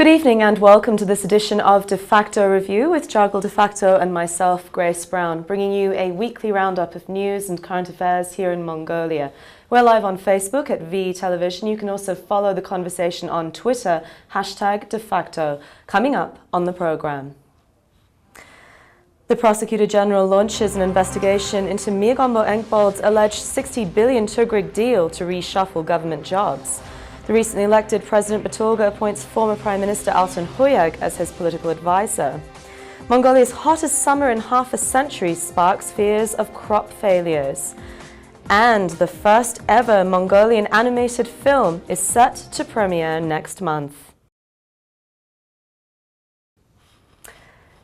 Good evening and welcome to this edition of Defacto Review with Jargal Defacto and myself, Grace Brown, bringing you a weekly roundup of news and current affairs here in Mongolia. We're live on Facebook at V Television. You can also follow the conversation on Twitter, #Defacto, coming up on the programme. The Prosecutor General launches an investigation into Miagombo Engbald's alleged 60 billion tugrug deal to reshuffle government jobs. The recently elected President BATTULGA appoints former Prime Minister Altan Hoyag as his political advisor. Mongolia's hottest summer in half a century sparks fears of crop failures. And the first ever Mongolian animated film is set to premiere next month.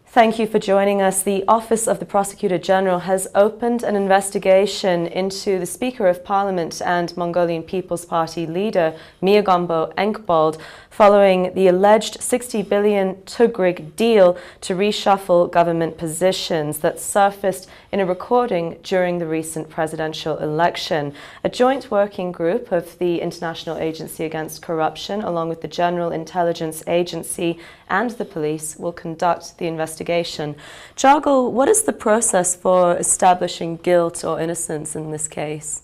Thank you for joining us. The Office of the Prosecutor General has opened an investigation into the Speaker of Parliament and Mongolian People's Party leader Miagombo Engbald following the alleged 60 billion tugrug deal to reshuffle government positions that surfaced in a recording during the recent presidential election. A joint working group of the International Agency Against Corruption, along with the General Intelligence Agency and the police, will conduct the investigation. Jargal, what is the process for establishing guilt or innocence in this case?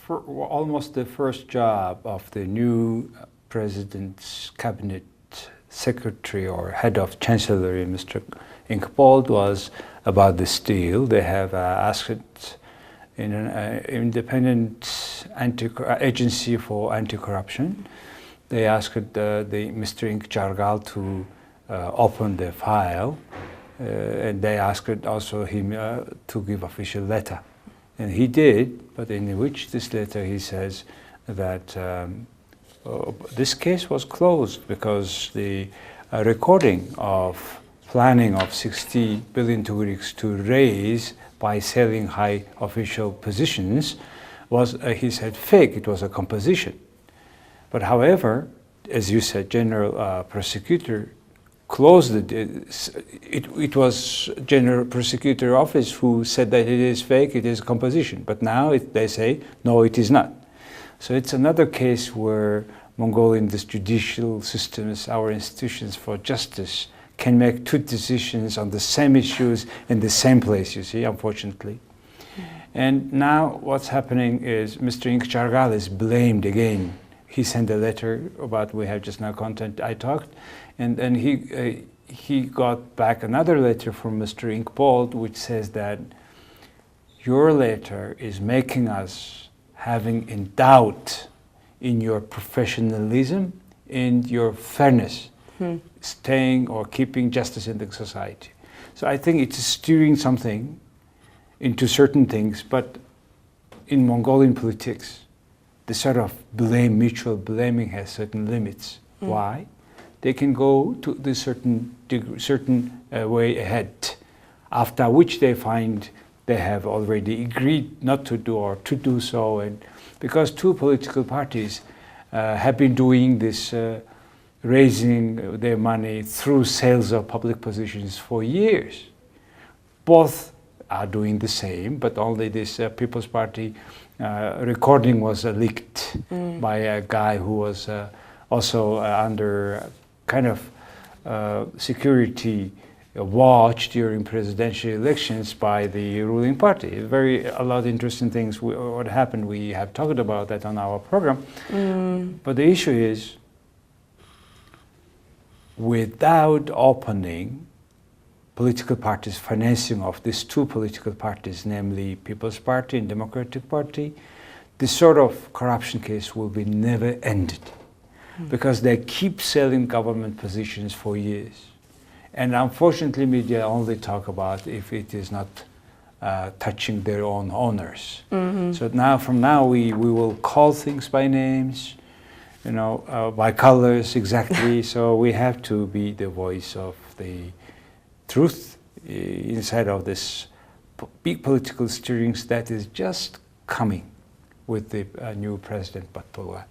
Almost the first job of the new President's Cabinet Secretary or Head of Chancellery, Mr. Engbald, was about this deal. They have asked in an independent agency for anti-corruption. They asked Mr. Jargal to open the file, and they asked also him to give official letter. And he did, but in which this letter he says that this case was closed because the recording of planning of 60 billion tugriks to raise by selling high official positions was, he said, fake. It was a composition. But however, as you said, General Prosecutor closed it was General Prosecutor Office who said that it is fake, it is a composition. But now they say, no, it is not. So it's another case where Mongolian judicial systems, our institutions for justice, can make two decisions on the same issues in the same place, you see, unfortunately. And now what's happening is Mr. Jargal is blamed again. He sent a letter about, we have just now content I talked, and then he got back another letter from Mr. Engbald which says that your letter is making us having in doubt in your professionalism and your fairness, staying or keeping justice in the society. So I think it's steering something into certain things, but in Mongolian politics, the sort of mutual blaming has certain limits. Why? They can go to the certain way ahead, after which they find they have already agreed not to do or to do so, and because two political parties have been doing this, raising their money through sales of public positions for years. Both are doing the same, but only this People's Party recording was leaked by a guy who was also under kind of security watch during presidential elections by the ruling party. A lot of interesting things what happened. We have talked about that on our program. But the issue is, without opening political parties, financing of these two political parties, namely People's Party and Democratic Party, this sort of corruption case will be never ended because they keep selling government positions for years. And unfortunately, media only talk about if it is not touching their own owners. So now, from now, we will call things by names, you know, by colors exactly. So we have to be the voice of the truth inside of this big political steerings that is just coming with the new President BATTULGA.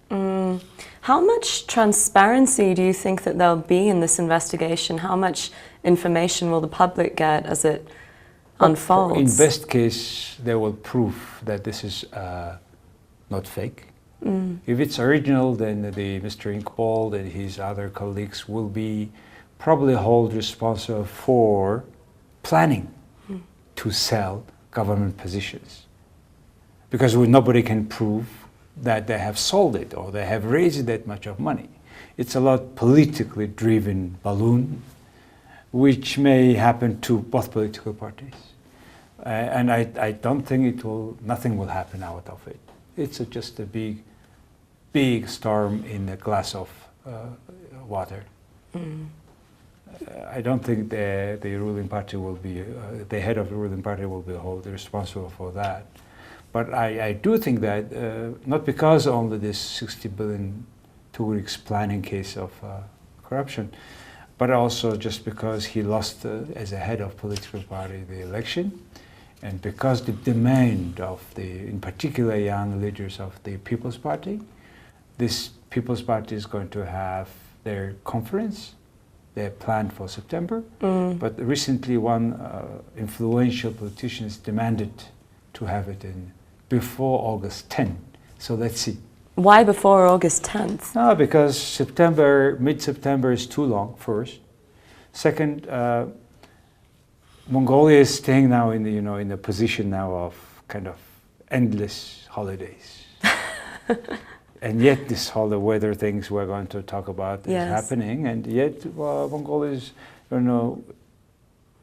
How much transparency do you think that there'll be in this investigation? How much information will the public get as it unfolds? In best case, they will prove that this is not fake. If it's original, then Mr. Inkbal and his other colleagues will be probably held responsible for planning to sell government positions. Because nobody can prove that they have sold it or they have raised that much of money. It's a lot politically driven balloon, which may happen to both political parties. And I don't think nothing will happen out of it. It's just a big storm in a glass of water. I don't think the ruling party will be, the head of the ruling party will be held responsible for that. But I do think that, not because only this 60 billion Tugrik's planning case of corruption, but also just because he lost as a head of political party the election, and because the demand of in particular young leaders of the People's Party, this People's Party is going to have their conference. They're planned for September, but recently one influential politician demanded to have it before August 10. So let's see. Why before August 10th? No, because mid-September is too long, first. Second, Mongolia is staying now in the position now of kind of endless holidays. And yet this all the weather things we're going to talk about is happening, and yet Mongolia is,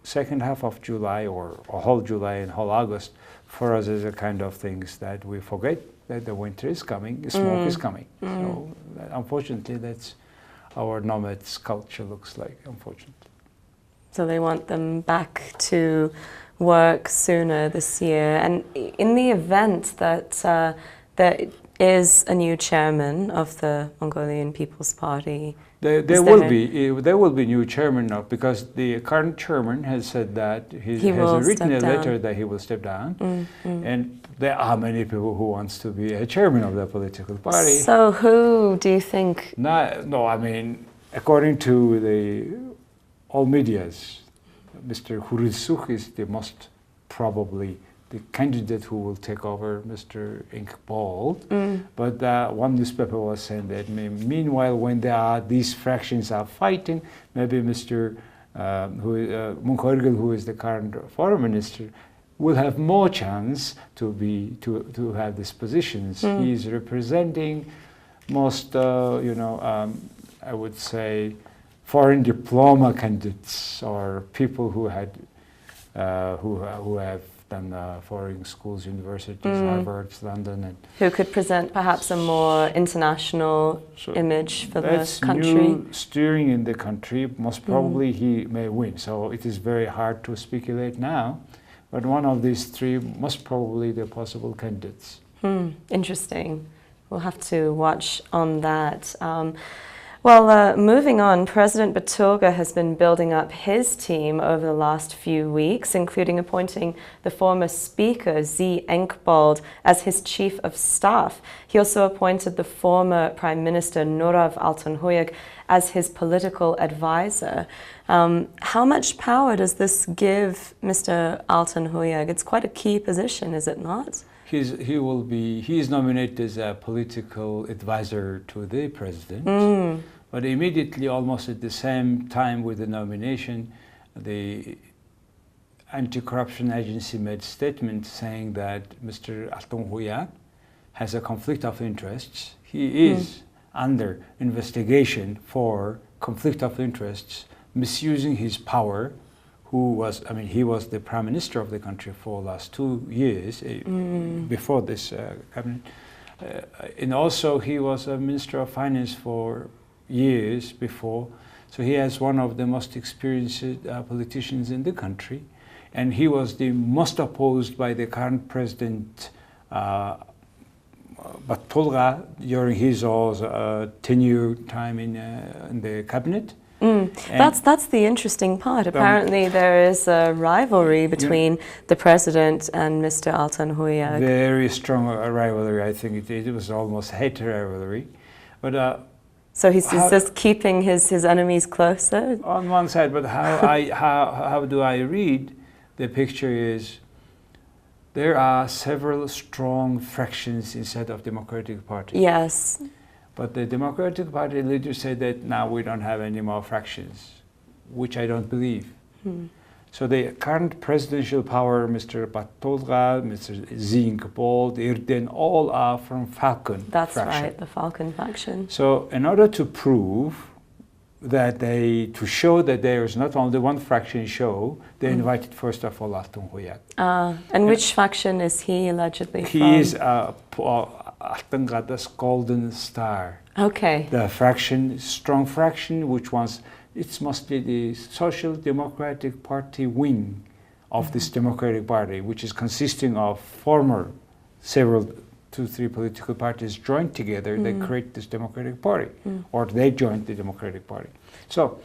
second half of July or whole July and whole August for us is a kind of things that we forget that the winter is coming, the smoke is coming. So unfortunately that's our nomads culture looks like, unfortunately. So they want them back to work sooner this year. And in the event that there is a new chairman of the Mongolian People's Party, there will be new chairman now, because the current chairman has said that he has written a letter that he will step down, and there are many people who wants to be a chairman of the political party. So who do you think? No, I mean, according to all medias, Mr. Hurizuk is the most probably the candidate who will take over Mr. Inkbal. But one newspaper was saying that meanwhile, when these fractions are fighting, maybe Mr. Munkhoirgil, who is the current foreign minister, will have more chance to have these positions. He is representing most, I would say, foreign diploma candidates or people who had who have done foreign schools, universities, Harvard, London, and who could present perhaps a more international image for the country. New steering in the country. Most probably he may win. So it is very hard to speculate now, but one of these three most probably the possible candidates. Interesting. We'll have to watch on that. Well, moving on, President BATTULGA has been building up his team over the last few weeks, including appointing the former Speaker, Z. Enkbald, as his Chief of Staff. He also appointed the former Prime Minister, Nurav Altunhoyag, as his political advisor. How much power does this give Mr. Altunhoyag? It's quite a key position, is it not? He is nominated as a political advisor to the president, but immediately, almost at the same time with the nomination, the anti-corruption agency made a statement saying that Mr. Altunhoyag has a conflict of interests. He is under investigation for conflict of interests, misusing his power. He was the Prime Minister of the country for the last 2 years before this cabinet. And also he was a Minister of Finance for years before. So he has one of the most experienced politicians in the country. And he was the most opposed by the current President BATTULGA during his tenure time in the cabinet. That's the interesting part. Apparently there is a rivalry between the president and Mr. Altunhoyag. Very strong rivalry. I think it was almost hate rivalry. But so he's just keeping his enemies closer? On one side, but how do I read the picture is There are several strong fractions inside of Democratic Party. Yes. But the Democratic Party leaders say that now we don't have any more fractions, which I don't believe. So the current presidential power, Mr. BATTULGA'S, Mr. Zinkbold, Irden, all are from Falcon That's faction. right, the Falcon faction. So in order to prove that to show that there is not only one fraction show, they invited first of all Altun Hoyak. And which faction is he allegedly from? He is Altun Gada's Golden Star. Okay. The fraction, strong fraction, which was, it's mostly the Social Democratic Party wing of this Democratic Party, which is consisting of former several 2-3 political parties joined together, they create this Democratic Party, or they joined the Democratic Party. So,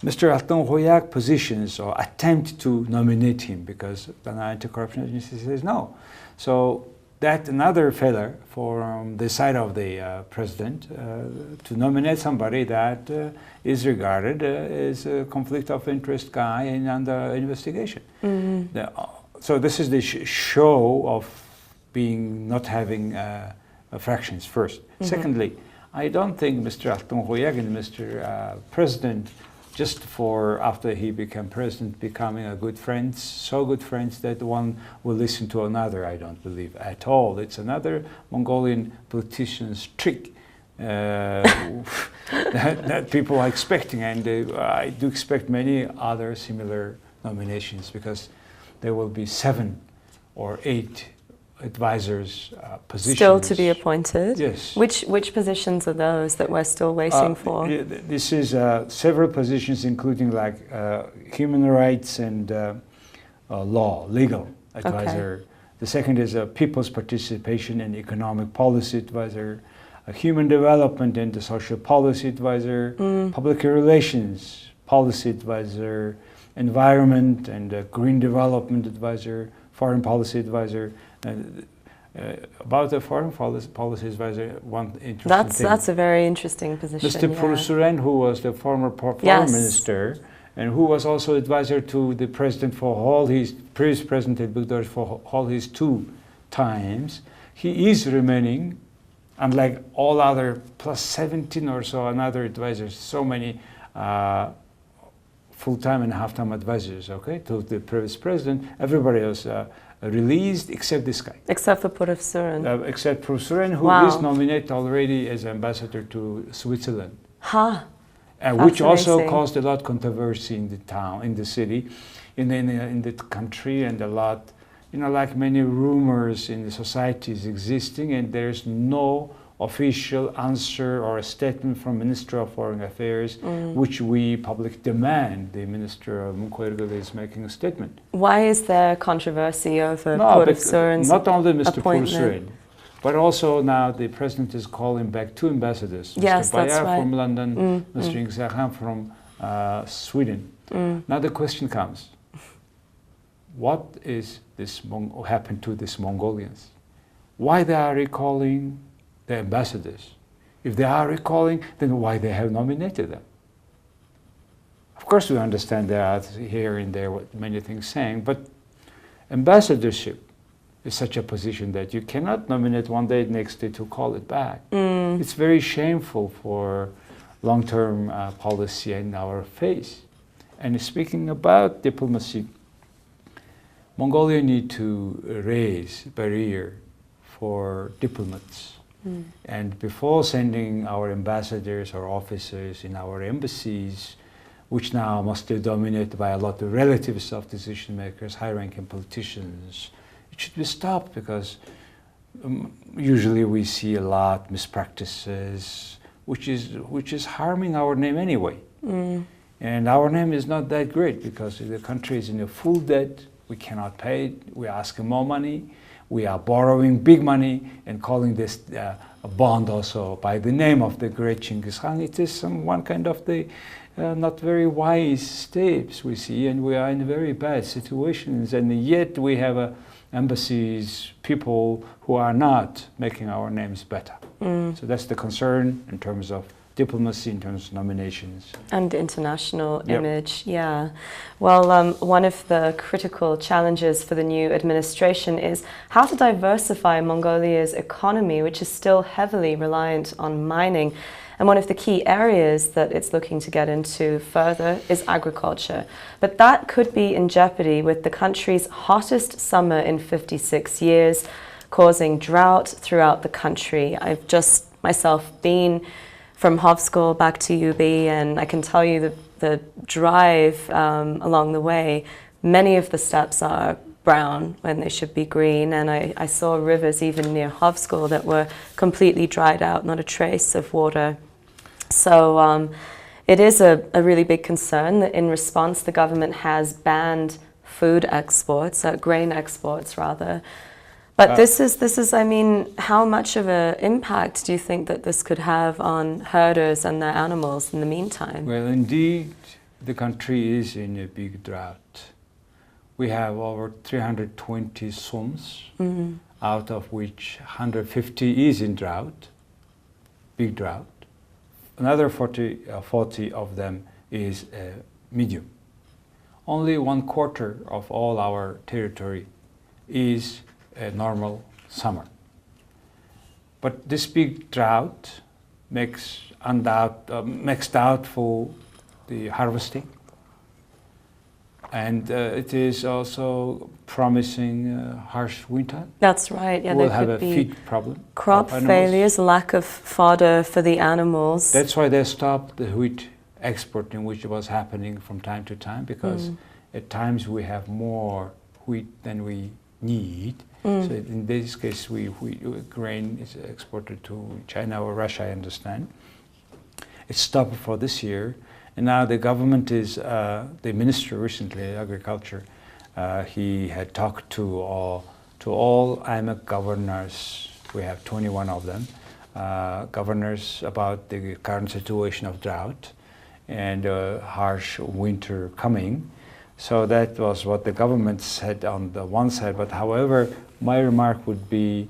Mr. Altun Hoyak positions or attempt to nominate him because the anti-corruption agency says no. So that's another failure from the side of the president to nominate somebody that is regarded as a conflict of interest guy and under investigation. So this is the show of being not having fractions first. Secondly, I don't think Mr. Altun Hoyak and Mr. President, just for after he became president, becoming a good friends, so good friends that one will listen to another, I don't believe at all. It's another Mongolian politician's trick that people are expecting, and I do expect many other similar nominations because there will be 7 or 8 advisors' positions. Still to be appointed? Yes. Which positions are those that we're still waiting for? This is several positions, including like human rights and law, legal advisor. Okay. The second is a people's participation and economic policy advisor, a human development and the social policy advisor, public relations policy advisor, environment and green development advisor, foreign policy advisor. About the foreign policy advisor, one interesting thing. That's a very interesting position. Mr. Pursuren, who was the former foreign minister, and who was also advisor to the president for all his previous president Bugdar for all his 2 times, he is remaining, unlike all other plus 17 or so another advisors, so many full-time and half-time advisors, okay, to the previous president. Everybody else released except this guy. Except for Pursuren. Except Pursuren, who is nominated already as ambassador to Switzerland. Which also caused a lot of controversy in the town, in the city, in the country, and a lot, like many rumors in the societies existing, and there's no official answer or a statement from Minister of Foreign Affairs, which we publicly demand. The Minister of MONGOLIA is making a statement. Why is there controversy over Pursuren's not only Mr. appointment? Pursuren, but also now the President is calling back 2 ambassadors. Yes, Mr. Bayar right. from London, Mr. Ingzaghan from Sweden. Now the question comes, what is this happened to these Mongolians? Why they are recalling the ambassadors? If they are recalling, then why they have nominated them? Of course we understand there are here and there many things saying, but ambassadorship is such a position that you cannot nominate one day, next day to call it back. It's very shameful for long-term policy in our face. And speaking about diplomacy, Mongolia need to raise barrier for diplomats. And before sending our ambassadors or officers in our embassies, which now must be dominated by a lot of relatives of decision makers, high-ranking politicians, it should be stopped because usually we see a lot mispractices, which is harming our name anyway. And our name is not that great because the country is in a full debt. We cannot pay it. We are asking more money. We are borrowing big money and calling this a bond also by the name of the great Genghis Khan. It is one kind of the not very wise steps we see, and we are in very bad situations. And yet we have embassies, people who are not making our names better. So that's the concern in terms of diplomacy in terms of nominations. And international image, yeah. Well, one of the critical challenges for the new administration is how to diversify Mongolia's economy, which is still heavily reliant on mining. And one of the key areas that it's looking to get into further is agriculture. But that could be in jeopardy with the country's hottest summer in 56 years, causing drought throughout the country. I've just myself been from Hovsgol back to UB, and I can tell you the drive along the way, many of the steppes are brown when they should be green, and I saw rivers even near Hovsgol that were completely dried out, not a trace of water. So it is a really big concern that in response the government has banned food exports, grain exports rather. But this is, I mean, how much of an impact do you think that this could have on herders and their animals in the meantime? Well, indeed, the country is in a big drought. We have over 320 sums, out of which 150 is in drought, big drought. Another 40 of them is medium. Only 1/4 of all our territory is a normal summer. But this big drought makes doubtful the harvesting, and it is also promising harsh winter. That's right. Yeah, we'll there have could a be feed problem. Crop failures, lack of fodder for the animals. That's why they stopped the wheat exporting, which was happening from time to time, because at times we have more wheat than we need. So in this case, grain is exported to China or Russia, I understand. It's stopped for this year, and now the government is, the minister recently, agriculture, he had talked to all IMEC governors, we have 21 of them, governors about the current situation of drought and harsh winter coming. So that was what the government said on the one side, but however, my remark would be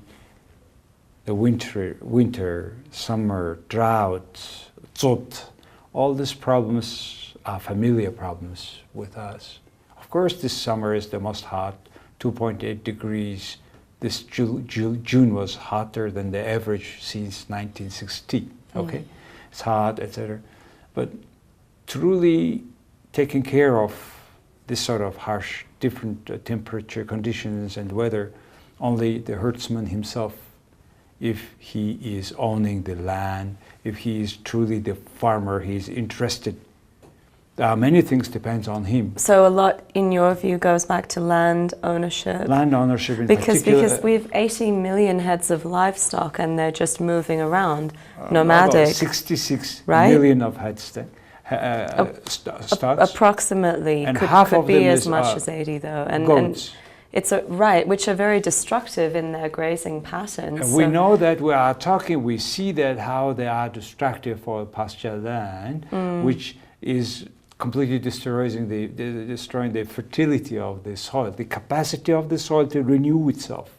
the winter, summer, drought, zot, all these problems are familiar problems with us. Of course, this summer is the most hot, 2.8 degrees. This June was hotter than the average since 1960, okay? It's hot, etc. But truly taking care of this sort of harsh, different temperature conditions and weather, only the herdsman himself, if he is owning the land, if he is truly the farmer, he is interested. Many things depends on him. So a lot, in your view, goes back to land ownership? Land ownership in particular. Because we have 80 million heads of livestock and they're just moving around, nomadic. About 66 right? million of heads. Stocks. Approximately, and could be as much as 80 though. Goats. And it's right, which are very destructive in their grazing patterns. And we know that we see that how they are destructive for pasture land, which is completely destroying the fertility of the soil, the capacity of the soil to renew itself.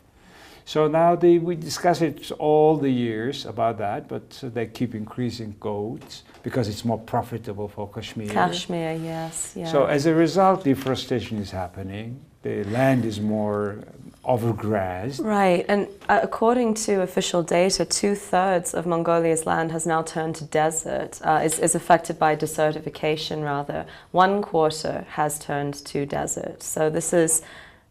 So now we discuss it all the years about that, but they keep increasing goats because it's more profitable for Kashmir. Kashmir, yes. Yeah. So as a result, deforestation is happening. The land is more overgrazed. Right, and according to official data, 2/3 of Mongolia's land has now turned to desert, is affected by desertification rather. 1/4 has turned to desert. So this is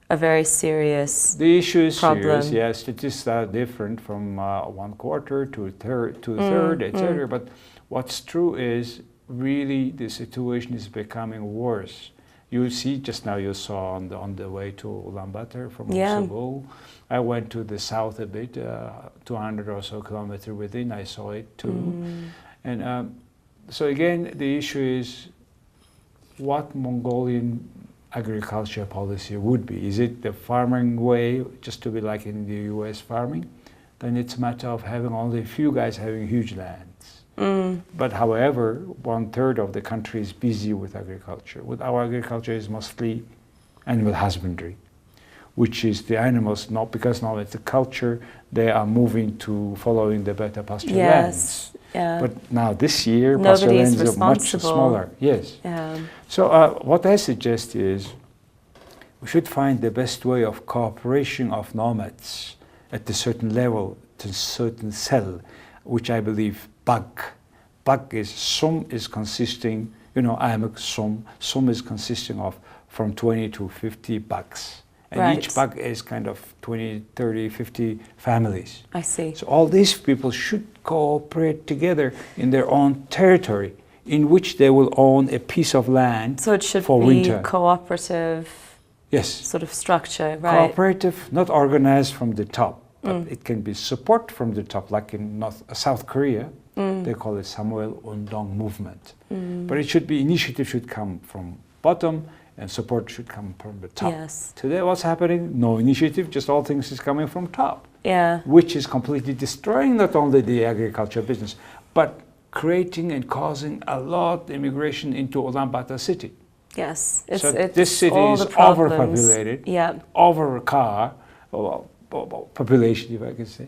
a very serious problem. The issue is serious, yes. Statistics are different from 1/4 to a third, etc. But what's true is really the situation is becoming worse. You see, just now you saw on the way to Ulaanbaatar from Hovsgol. I went to the south a bit, 200 or so kilometers within. I saw it too. And so again, the issue is what Mongolian agriculture policy would be. Is it the farming way, just to be like in the US farming? Then it's a matter of having only a few guys having huge lands. But however, 1/3 of the country is busy with agriculture. With our agriculture is mostly animal husbandry, which is the animals, not because now it's a culture, they are moving to following the better pasture lands. Yeah. But now this year, Nobody is Pastor are much responsible. smaller. Yes. Yeah. So what I suggest is we should find the best way of cooperation of nomads at a certain level, to a certain cell, which I believe Bug is sum is consisting, you know, I am a sum is consisting of from 20 to 50 bugs. And Right. each bug is kind of 20, 30, 50 families. I see. So all these people should cooperate together in their own territory, in which they will own a piece of land So it should for be winter. cooperative Yes. sort of structure, right? Cooperative, not organized from the top, but it can be support from the top, like in South Korea. They call it Samuel Undong movement. But it should be, initiative should come from bottom and support should come from the top. Yes. Today what's happening? No initiative, just all things is coming from top, Yeah. which is completely destroying not only the agriculture business, but creating and causing a lot immigration into Ulaanbaatar city. Yes. So It's this city all is the problems. overpopulated, Yeah. over car population, if I can say.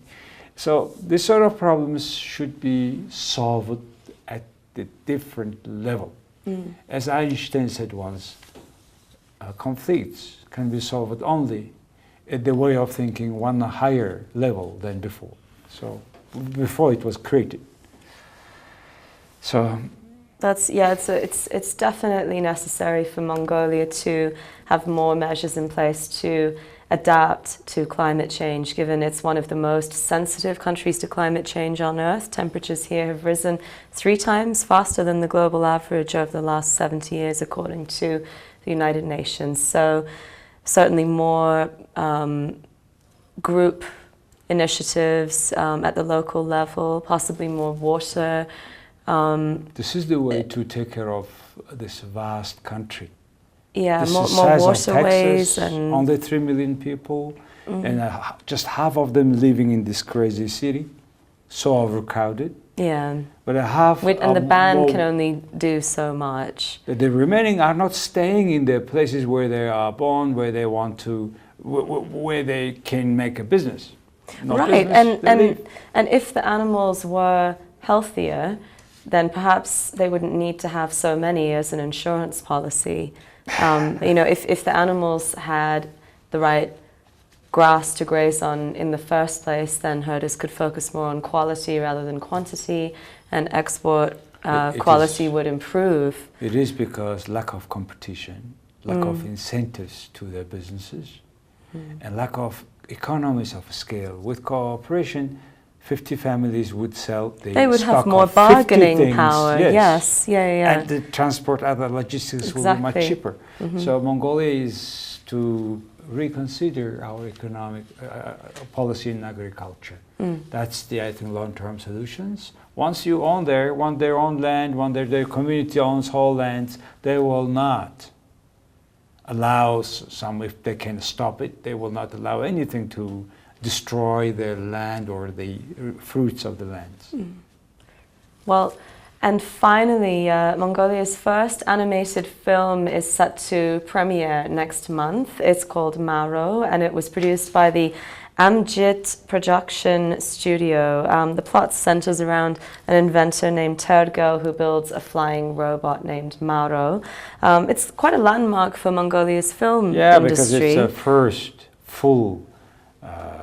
So this sort of problems should be solved at the different level. As Einstein said once, conflicts can be solved only at the way of thinking one higher level than before. So before it was created. So That's it's definitely necessary for Mongolia to have more measures in place to adapt to climate change, given it's one of the most sensitive countries to climate change on Earth. Temperatures here have risen 3 times faster than the global average over the last 70 years, according to the United Nations. So certainly more group initiatives at the local level, possibly more water. This is the way to take care of this vast country. Yeah, This more is size of waterways Texas, and only 3 million people, and just half of them living in this crazy city, so overcrowded. yeah. But a half And the band more- can only do so much. the remaining are not staying in the places where they are born, where they want to, where they can make a business. Not Right, business, they leave. and if the animals were healthier, then perhaps they wouldn't need to have so many as an insurance policy. You know, if the animals had the right grass to graze on in the first place, then herders could focus more on quality rather than quantity, and export It quality is- would improve. It is because lack of competition, lack of incentives to their businesses, and lack of economies of scale. With cooperation, 50 families would sell the They would have stock more of 50 bargaining things. power. Yes, yeah. And the transport, other logistics will be much Exactly. cheaper. So Mongolia is to reconsider our economic policy in agriculture. That's the, I think, long-term solutions. Once you own want their own land, their community owns whole lands, they will not allow some, if they can stop it, they will not allow anything to destroy their land or the fruits of the lands. Well, and finally, Mongolia's first animated film is set to premiere next month. It's called Maro, and it was produced by the Amjit Production Studio. The plot centers around an inventor named Turgo who builds a flying robot named Maro. It's quite a landmark for Mongolia's film Yeah, industry. because it's a first full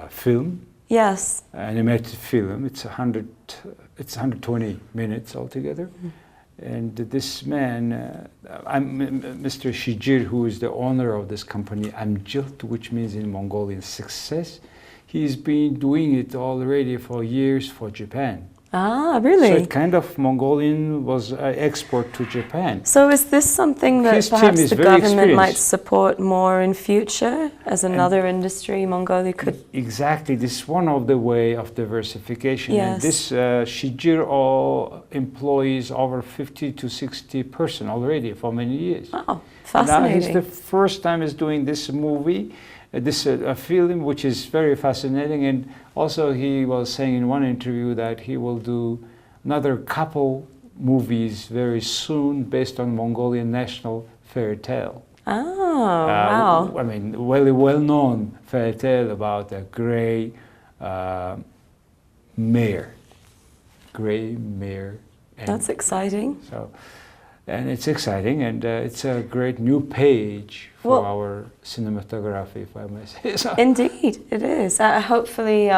film, Yes. animated film. It's 120 minutes altogether. And this man, Mr. Shijir, who is the owner of this company, Amjit, which means in Mongolian success, he's been doing it already for years for Japan. Ah, really? So it kind of Mongolian was export to Japan. So is this something that His team perhaps is the very government might experienced. support more in future as another industry Mongolia could? Exactly, this is one of the way of diversification. And Yes. this Shijiro employs over 50 to 60 person already for many years. Oh, Now fascinating. he's the first time he's doing this movie, this film, which is very fascinating. And also he was saying in one interview that he will do another couple movies very soon based on Mongolian national fairy tale. Oh, wow. I mean, well-known fairy tale about a gray mare. gray mare. That's exciting. So, and it's exciting, and it's a great new page for our cinematography, if I may say so. Indeed, it is. Hopefully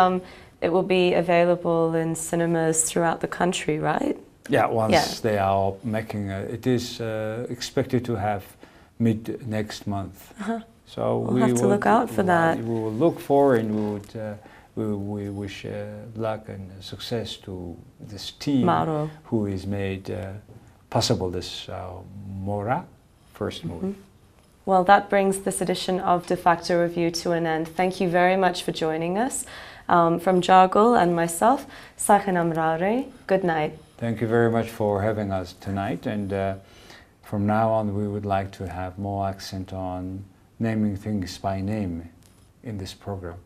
it will be available in cinemas throughout the country, right? Yeah, once they are making it is expected to have mid next month. So we'll have to look out for that. We will look for, and we wish luck and success to this team who has made possible this Mora first movie. Well, that brings this edition of Defacto Review to an end. Thank you very much for joining us. From Jargal and myself, Sakhanam Rare, good night. Thank you very much for having us tonight, and from now on we would like to have more accent on naming things by name in this program,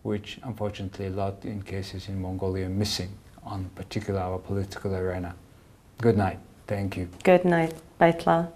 which unfortunately a lot in cases in Mongolia missing on particular our political arena. Good night. Thank you. Good night. Baitla.